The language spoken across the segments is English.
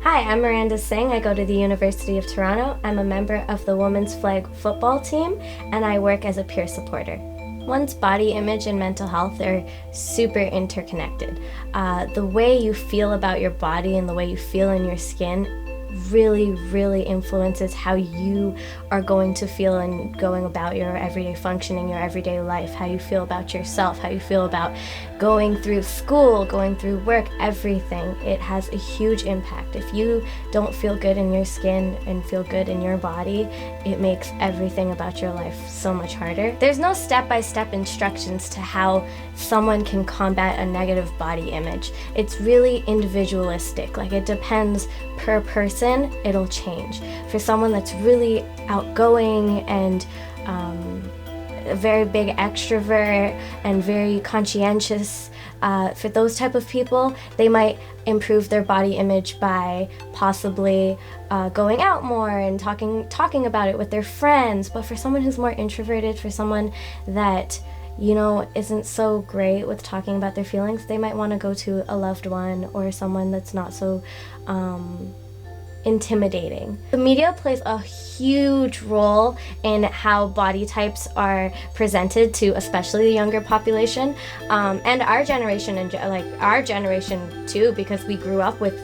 Hi, I'm Miranda Singh. I go to the University of Toronto. I'm a member of the women's flag football team, and I work as a peer supporter. One's body image and mental health are super interconnected. The way you feel about your body and the way you feel in your skin really influences how you are going to feel and going about your everyday functioning, your everyday life, how you feel about yourself, how you feel about going through school, going through work, everything. It has a huge impact. If you don't feel good in your skin and feel good in your body, it makes everything about your life so much harder. There's no step-by-step instructions to how someone can combat a negative body image. It's really individualistic. Like, it depends per person. It'll change. For someone that's really outgoing and a very big extrovert and very conscientious, for those type of people, they might improve their body image by possibly going out more and talking about it with their friends. But for someone who's more introverted, for someone that isn't so great with talking about their feelings, they might want to go to a loved one or someone that's not so intimidating. The media plays a huge role in how body types are presented to especially the younger population, and our generation, and our generation too, because we grew up with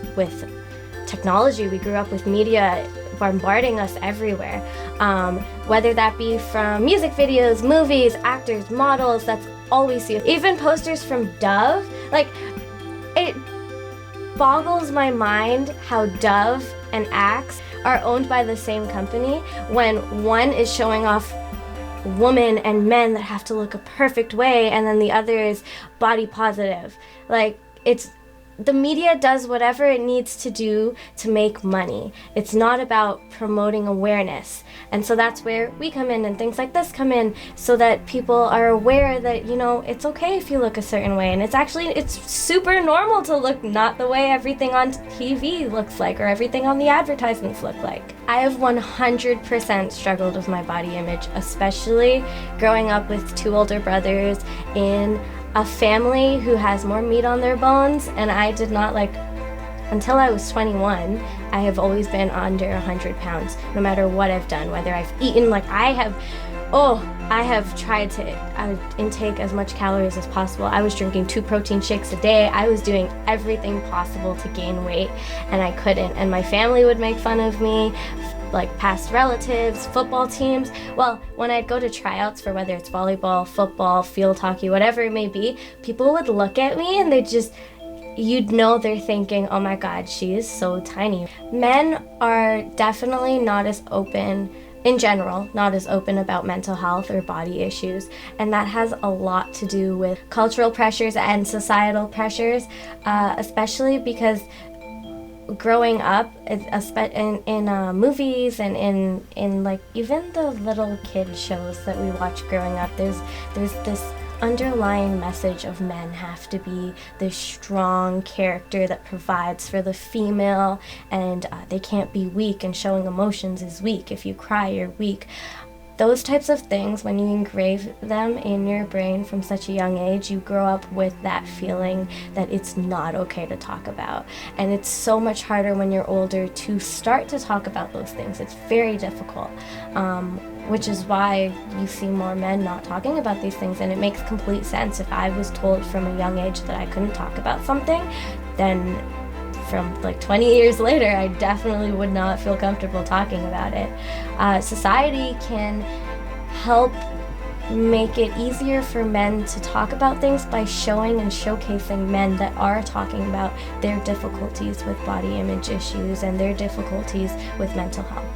technology, we grew up with media bombarding us everywhere, whether that be from music videos, movies, actors, models. That's all we see. Even posters from Dove. It boggles my mind how Dove and Axe are owned by the same company when one is showing off women and men that have to look a perfect way, and then the other is body positive. The media does whatever it needs to do to make money. It's not about promoting awareness. And so that's where we come in and things like this come in, so that people are aware that, it's okay if you look a certain way. And it's super normal to look not the way everything on TV looks like or everything on the advertisements look like. I have 100% struggled with my body image, especially growing up with two older brothers in a family who has more meat on their bones, and I did not until I was 21, I have always been under 100 pounds, no matter what I've done, whether I've eaten, I have tried to intake as much calories as possible. I was drinking 2 protein shakes a day. I was doing everything possible to gain weight, and I couldn't, and my family would make fun of me, past relatives, football teams. Well, when I'd go to tryouts for whether it's volleyball, football, field hockey, whatever it may be, people would look at me and they're thinking, oh my God, she is so tiny. Men are definitely not as open, in general, not as open about mental health or body issues, and that has a lot to do with cultural pressures and societal pressures, especially because growing up in movies and in even the little kid shows that we watch growing up, there's this underlying message of men have to be this strong character that provides for the female, and they can't be weak, and showing emotions is weak. If you cry, you're weak. Those types of things, when you engrave them in your brain from such a young age, you grow up with that feeling that it's not okay to talk about. And it's so much harder when you're older to start to talk about those things. It's very difficult, which is why you see more men not talking about these things. And it makes complete sense. If I was told from a young age that I couldn't talk about something, then from 20 years later, I definitely would not feel comfortable talking about it. Society can help make it easier for men to talk about things by showing and showcasing men that are talking about their difficulties with body image issues and their difficulties with mental health.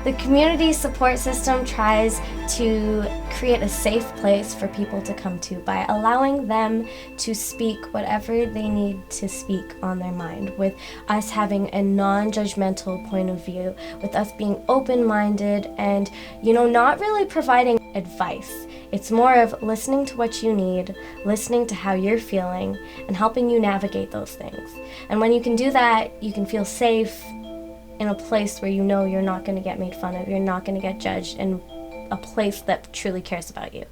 The community support system tries to create a safe place for people to come to by allowing them to speak whatever they need to speak on their mind, with us having a non-judgmental point of view, with us being open-minded and, not really providing advice. It's more of listening to what you need, listening to how you're feeling, and helping you navigate those things. And when you can do that, you can feel safe in a place where you're not going to get made fun of, you're not going to get judged, and a place that truly cares about you.